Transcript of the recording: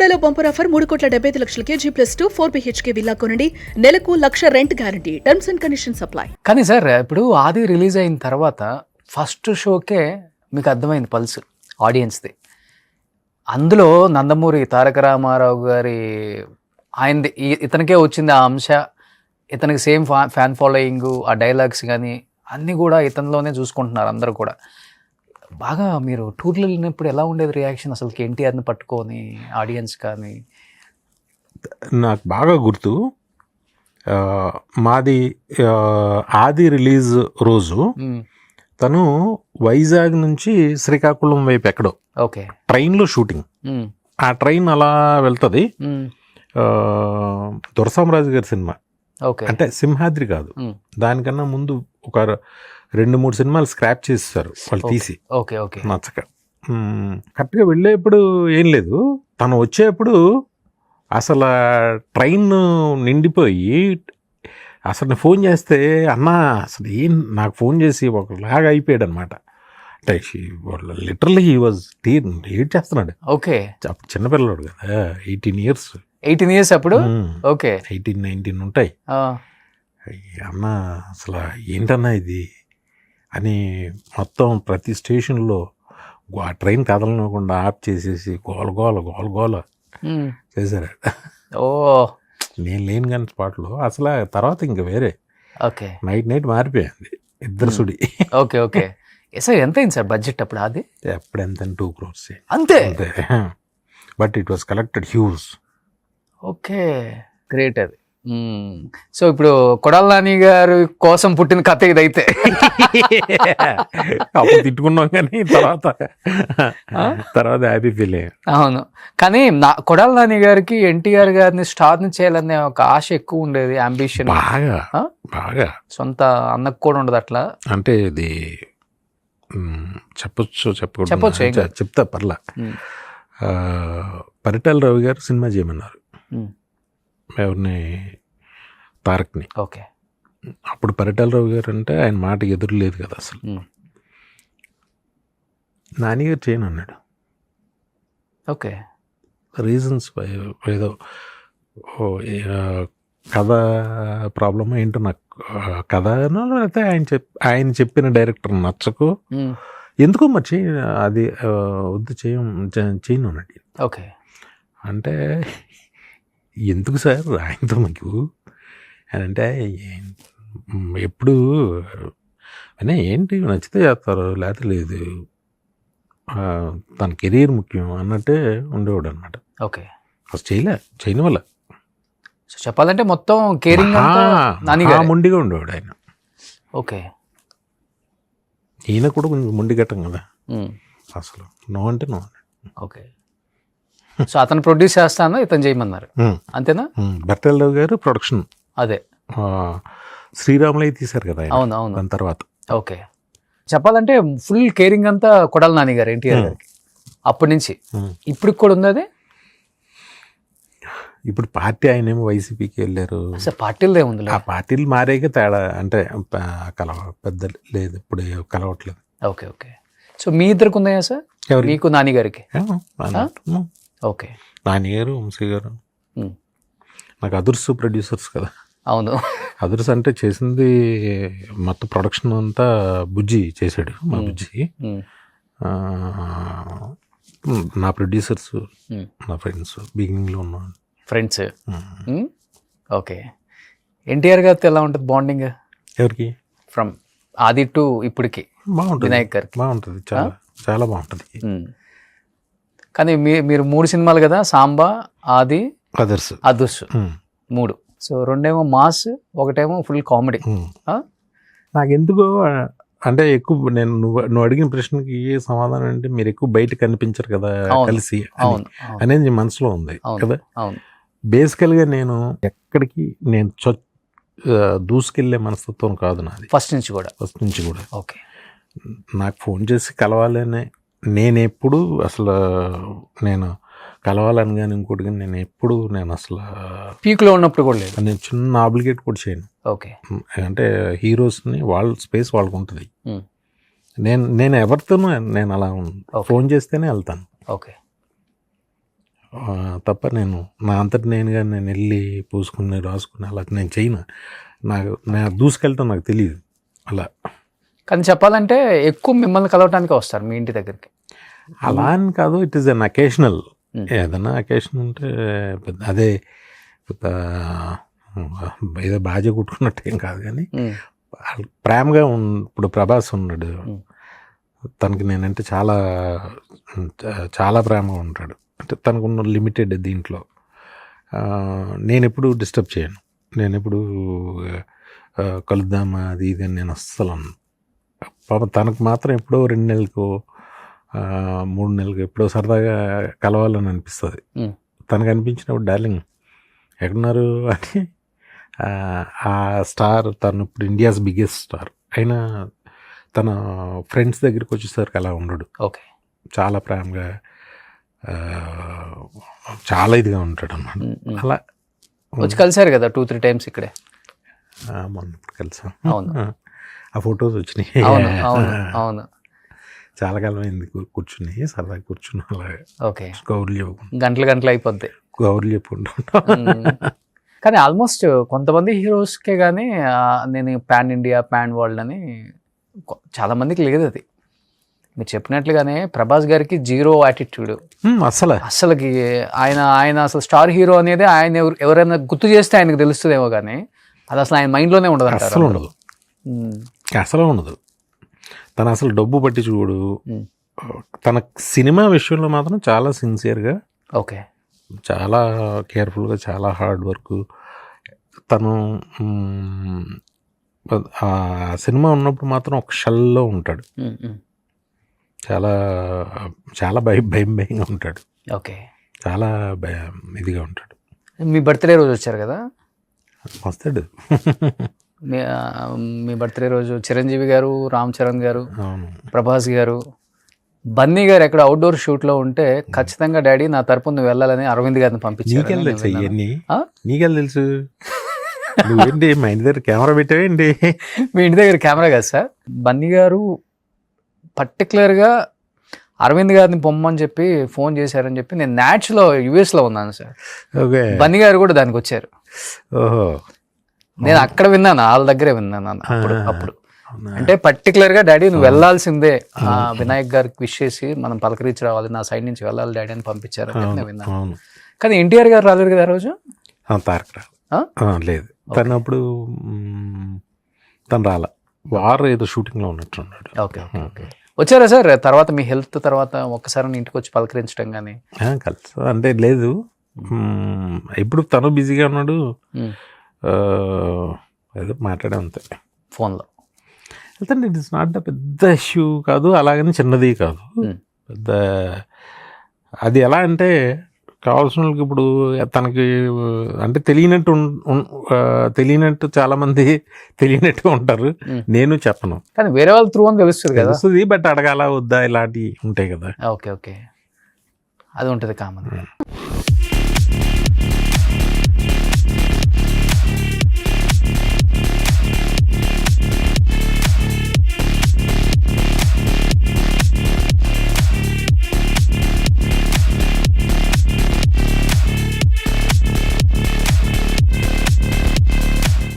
బెల్లుగూడలో bumper offer 3,75,00,000 G+2 4 BHK villa కొనండి. నెలకు 1,00,000 rent guarantee. Terms and conditions apply. కానీ sir ఇప్పుడు ఆది రిలీజ్ అయిన తర్వాత ఫస్ట్ షోకే మీకు అర్థమైంది పల్స్ ఆడియన్స్ది. అందులో నందమూరి తారక రామారావు గారి ఆయనది ఇతనికే వచ్చింది ఆ అంశ, ఇతనికి సేమ్ ఫ్యాన్ ఫాలోయింగ్, ఆ డైలాగ్స్ కానీ అన్నీ కూడా ఇతనిలోనే చూసుకుంటున్నారు అందరూ కూడా. బాగా మీరు టూర్లు వెళ్ళినప్పుడు ఎలా ఉండేది రియాక్షన్ అసలు ఎన్టీఆర్ని పట్టుకొని ఆడియన్స్ కానీ? నాకు బాగా గుర్తు, మాది ఆది రిలీజ్ రోజు తను వైజాగ్ నుంచి శ్రీకాకుళం వైపు ఎక్కడో ఓకే ట్రైన్లో షూటింగ్. ఆ ట్రైన్ అలా వెళ్తుంది. దొరసామరాజు గారి సినిమా, ఓకే అంటే సింహాద్రి కాదు, దానికన్నా ముందు ఒక 2-3 సినిమాలు స్క్రాప్ చేసేసారు వాళ్ళు తీసి, ఓకే ఓకే నచ్చక. కరెక్ట్గా వెళ్ళేప్పుడు ఏం లేదు, తను వచ్చేప్పుడు అసలు ట్రైన్ నిండిపోయి అసలు ఫోన్ చేస్తే అన్నా అసలు ఏం నాకు ఫోన్ చేసి ఒకలాగా అయిపోయాడు అనమాట. అంటే లిటరల్లీ హీ వాజ్ ఏడ్ చేస్తున్నాడు. ఓకే చిన్నపిల్లడు కదా, 18 ఇయర్స్ అప్పుడు. ఓకే 18-19 ఉంటాయి. అన్న అసలు ఏంటన్నా ఇది అని మొత్తం ప్రతి స్టేషన్లో ఆ ట్రైన్ కదలనివ్వకుండా ఆఫ్ చేసేసి గోల చేశారు. ఓ నేను లేను కానీ స్పాట్లో. అసలు తర్వాత ఇంకా వేరే ఓకే నైట్ మారిపోయింది ఇద్దరు సుడి. ఓకే ఓకే సార్ ఎంత అయింది సార్ బడ్జెట్ అప్పుడు? అది అప్పుడు ఎంత 2 crores అంతే. But it was collected huge. Okay great అది. సో ఇప్పుడు కొడాల నాని గారి కోసం పుట్టిన కథ ఇదైతే. అప్పుడు తిట్టుకున్నాం కానీ తర్వాత హ్యాపీ ఫీల్ అయ్యాం. అవును, కానీ కొడాల నాని గారికి ఎన్టీఆర్ గారిని స్టార్ని చేయాలనే ఒక ఆశ ఎక్కువ ఉండేది, అంబిషన్ బాగా. సొంత అన్నకు కూడా ఉండదు అట్లా. అంటే ఇది చెప్పొచ్చు చెప్తా పర్లా. పరిటాల రవి గారు సినిమా చేయమన్నారు ఎవరిని, తారక్ని. ఓకే అప్పుడు పరిటాల రావు గారు అంటే ఆయన మాటకి ఎదురు లేదు కదా అసలు. నాని గారు చేయను అన్నాడు. ఓకే రీజన్స్ ఏదో కథ ప్రాబ్లమ్ ఏంటో నాకు, కథనో లేకపోతే ఆయన చెప్పిన డైరెక్టర్ నచ్చకు ఎందుకో మరి అది వద్దు చేయను అన్నాడు. ఓకే అంటే ఎందుకు సార్ ఆయనతో మీకు అని అంటే, ఎప్పుడు అనే ఏంటి నచ్చితే చేస్తారు లేకపోతే లేదు, తన కెరీర్ ముఖ్యం అన్నట్టే ఉండేవాడు అనమాట. ఓకే అసలు చేయని వల్ల సో చెప్పాలంటే మొత్తం కేరింగ్ మొండిగా ఉండేవాడు ఆయన. ఓకే ఈయన కూడా కొంచెం మొండి గట్టం కదా అసలు, నో అంటే నో. ఓకే సో అతను ప్రొడ్యూస్ చేస్తాను, ఇతను చేయమన్నారు అంతేనా? భర్తరావు గారు ప్రొడక్షన్, అదే శ్రీరాములయ్య తీశారు కదా. అవును అవును. దాని తర్వాత ఓకే చెప్పాలంటే ఫుల్ కేరింగ్ అంతా కొడాల నాని గారు ఎన్టీఆర్ గారికి అప్పటి నుంచి ఇప్పుడు కూడా ఉంది అది. ఇప్పుడు పార్టీ ఆయన ఏమో వైసీపీకి వెళ్ళారు. అసలు పార్టీలు ఏముంది, ఆ పార్టీలు మారేగా తేడా, అంటే పెద్ద లేదు ఇప్పుడు కలవట్లేదు. ఓకే ఓకే సో మీ ఇద్దరికి ఉన్నాయా సార్? మీకు నాని గారికి? ఓకే నాని గారు, వంశీ గారు నాకు అదుర్స్ ప్రొడ్యూసర్స్ కదా. అవును, అదుర్స్ అంటే చేసింది మొత్తం ప్రొడక్షన్ అంతా బుజ్జి చేశాడు, మా బుజ్జి. నా ప్రొడ్యూసర్స్ నా ఫ్రెండ్స్, బిగినింగ్లో ఉన్న ఫ్రెండ్స్. ఓకే ఎన్టీఆర్ గారితో ఎలా ఉంటుంది బాండింగ్? ఎవరికి? ఫ్రమ్ ఆది టు ఇప్పటికి బాగుంటుంది, వినాయక్ గారికి బాగుంటుంది, చాలా బాగుంటుంది. కానీ మీరు 3 సినిమాలు కదా, సాంబా, ఆది, others. 3. So 2 mass, 1 full comedy. నాకెందుకో అంటే ఎక్కువ నువ్వు అడిగిన ప్రశ్నకి సమాధానం అంటే మీరు ఎక్కువ బయట కనిపించరు కదా కలిసి అనేది మనసులో ఉంది కదా. బేసికల్గా నేను ఎక్కడికి దూసుకెళ్లే మనస్తత్వం కాదు నాది ఫస్ట్ నుంచి కూడా. ఓకే నాకు ఫోన్ చేసి కలవాలనే నేను ఎప్పుడు అసలు నేను కలవాలని కానీ ఇంకోటి కానీ నేను అసలు పీక్లో ఉన్నప్పుడు కూడా లేదు, నేను చిన్న ఆబ్లిగేట్ కూడా చేయను. ఓకే అంటే హీరోస్ని వాళ్ళ స్పేస్ వాళ్ళకు ఉంటుంది. నేను ఎవరితోనూ నేను అలా ఫోన్ చేస్తేనే వెళ్తాను. ఓకే తప్ప నేను నా అంతటి నేనుగా నేను వెళ్ళి పూసుకుని రాసుకుని అలా నేను చేయను. నేను దూసుకెళ్ళటం నాకు తెలియదు అలా. కానీ చెప్పాలంటే ఎక్కువ మిమ్మల్ని కలవటానికి వస్తారు మీ ఇంటి దగ్గరికి. అలా అని కాదు, ఇట్ ఈస్ అన్ అకేషనల్. ఏదన్నా అకేషన్ ఉంటే అదే ఏదో బాజ కుట్టుకున్నట్టు ఏం కాదు, కానీ ప్రేమగా ఇప్పుడు ప్రభాస్ ఉన్నాడు, తనకి నేనంటే చాలా చాలా ప్రేమగా ఉంటాడు. అంటే తనకున్న లిమిటెడ్ దీంట్లో నేను ఎప్పుడు డిస్టర్బ్ చేయను. నేను ఎప్పుడు కలుద్దామా అది ఇది అని నేను అస్సలు అన్నాను. పాపం తనకు మాత్రం ఎప్పుడో 2 నెలలకు 3 నెలలకు ఎప్పుడో సరదాగా కలవాలని అనిపిస్తుంది. తనకు అనిపించినప్పుడు డార్లింగ్ ఎక్కడున్నారు అని. ఆ స్టార్ తను ఇప్పుడు ఇండియాస్ బిగ్గెస్ట్ స్టార్ అయినా తన ఫ్రెండ్స్ దగ్గరికి వచ్చేసరికి అలా ఉండడు. ఓకే, చాలా ప్రేమగా చాలా ఇదిగా ఉంటాడు అన్నమాట. అలా వచ్చి కలిసారు కదా 2-3 టైమ్స్ ఇక్కడే. మొన్న ఇప్పుడు కలిసాం. అవును, ఆ ఫొటోస్ వచ్చినాయి. అవును అవును అవును. చాలా కాలం అయింది కూర్చుని, సరదాగా కూర్చుని అలాగే. ఓకే, గౌరులు చెప్పుకుంటా, గంటలు అయిపోద్ది గౌరులు చెప్పుకుంటా. కానీ ఆల్మోస్ట్ కొంతమంది హీరోస్కే కానీ నేను పాన్ ఇండియా పాన్ వరల్డ్ అని చాలా మందికి లేదు. అది మీరు చెప్పినట్లుగానే ప్రభాస్ గారికి 0 యాటిట్యూడ్ అసలుకి. ఆయన అసలు స్టార్ హీరో అనేది ఆయన ఎవరైనా గుర్తు చేస్తే ఆయనకు తెలుస్తుందేమో, కానీ అది అసలు ఆయన మైండ్లోనే ఉండదు. అసలు ఉండదు, అసలు ఉండదు. తను అసలు డబ్బు పట్టి చూడు. తన సినిమా విషయంలో మాత్రం చాలా సిన్సియర్గా, ఓకే, చాలా కేర్ఫుల్గా, చాలా హార్డ్ వర్క్. తను ఆ సినిమా ఉన్నప్పుడు మాత్రం ఒక షల్లో ఉంటాడు. చాలా చాలా భయంగా ఉంటాడు. ఓకే, చాలా ఇదిగా ఉంటాడు. మీ బర్త్డే రోజు వచ్చారు కదా, వస్తాడు. మీ బర్త్డే రోజు చిరంజీవి గారు, రామ్ చరణ్ గారు, అవును, ప్రభాస్ గారు, బన్నీ గారు ఎక్కడ అవుట్డోర్ షూట్లో ఉంటే ఖచ్చితంగా డాడీ నా తరపున నువ్వు వెళ్ళాలని అరవింద్ గారిని పంపించారు. నీకెళ్ళి తెలుసు ఇవన్నీ, నీకెళ్ళి తెలుసు. నువ్వేంటి మా ఇంటి దగ్గర కెమెరా పెట్టావేంటి? మీ ఇంటి దగ్గర కెమెరా కదా సార్. బన్నీ గారు పర్టికులర్గా అరవింద్ గారిని పొమ్మని చెప్పి ఫోన్ చేశారని చెప్పి నేను న్యాచ్లో యుఎస్లో ఉన్నాను సార్. ఓకే, బన్నీ గారు కూడా దానికి వచ్చారు. ఓహో, నేను అక్కడ విన్నాను, వాళ్ళ దగ్గరే విన్నాను అప్పుడు. అంటే పర్టికులర్గా డాడీ నువ్వు వెళ్ళాల్సిందే, వినాయక్ గారికి విష్ చేసి మనం పలకరించి రావాలి, నా సైడ్ నుంచి వెళ్ళాలి డాడీ అని పంపించారు అని విన్నాను. కానీ ఎన్టీఆర్ గారు రాలేదు కదా ఆ రోజు. తారక లేదు, తను అప్పుడు తను రాలా, వారు ఏదో షూటింగ్లో ఉన్నట్టున్నాడు. Okay okay. వచ్చారా సార్ తర్వాత మీ హెల్త్ తర్వాత ఒక్కసారి ఇంటికి వచ్చి పలకరించడం కానీ? కలిసి అంటే లేదు, ఇప్పుడు తను బిజీగా ఉన్నాడు, ఏదో మాట్లాడే అంతే ఫోన్లో. అయితే ఇట్ ఇస్ నాట్ పెద్ద ఇష్యూ కాదు, అలాగని చిన్నది కాదు, పెద్ద. అది ఎలా అంటే కావాల్సిన వాళ్ళకి ఇప్పుడు తనకి అంటే తెలియనట్టు చాలా మంది తెలియనట్టు ఉంటారు. నేను చెప్పను, కానీ వేరే వాళ్ళ త్రూ అని తెలుస్తుంది కదా. తెలుస్తుంది, బట్ అడగాల వద్దా ఇలాంటివి ఉంటాయి కదా. ఓకే ఓకే, అది ఉంటుంది కామన్.